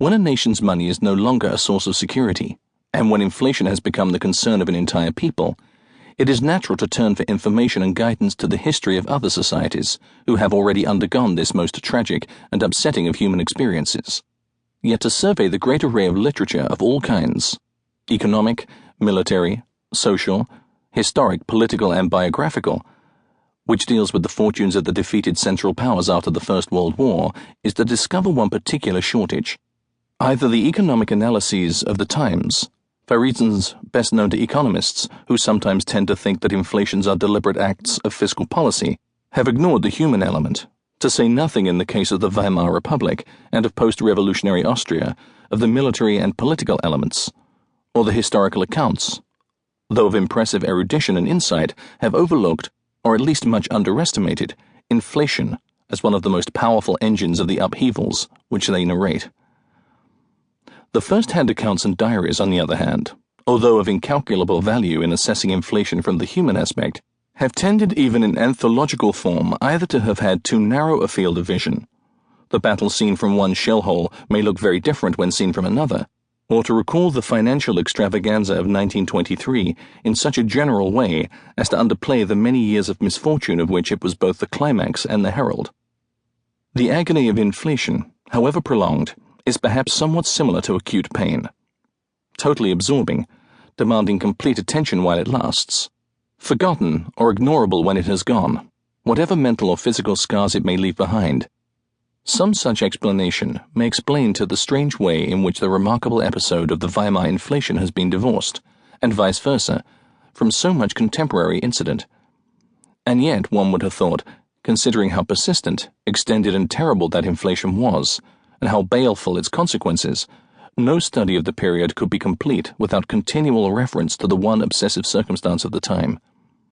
When a nation's money is no longer a source of security, and when inflation has become the concern of an entire people, it is natural to turn for information and guidance to the history of other societies who have already undergone this most tragic and upsetting of human experiences. Yet to survey the great array of literature of all kinds, economic, military, social, historic, political, and biographical, which deals with the fortunes of the defeated Central Powers after the First World War, is to discover one particular shortage. Either the economic analyses of the times, for reasons best known to economists who sometimes tend to think that inflations are deliberate acts of fiscal policy, have ignored the human element, to say nothing in the case of the Weimar Republic and of post-revolutionary Austria, of the military and political elements, or the historical accounts, though of impressive erudition and insight, have overlooked, or at least much underestimated, inflation as one of the most powerful engines of the upheavals which they narrate. The first-hand accounts and diaries, on the other hand, although of incalculable value in assessing inflation from the human aspect, have tended even in anthological form either to have had too narrow a field of vision. The battle seen from one shell hole may look very different when seen from another, or to recall the financial extravaganza of 1923 in such a general way as to underplay the many years of misfortune of which it was both the climax and the herald. The agony of inflation, however prolonged, is perhaps somewhat similar to acute pain. Totally absorbing, demanding complete attention while it lasts, forgotten or ignorable when it has gone, whatever mental or physical scars it may leave behind. Some such explanation may explain to the strange way in which the remarkable episode of the Weimar inflation has been divorced, and vice versa, from so much contemporary incident. And yet, one would have thought, considering how persistent, extended, and terrible that inflation was, and how baleful its consequences, no study of the period could be complete without continual reference to the one obsessive circumstance of the time.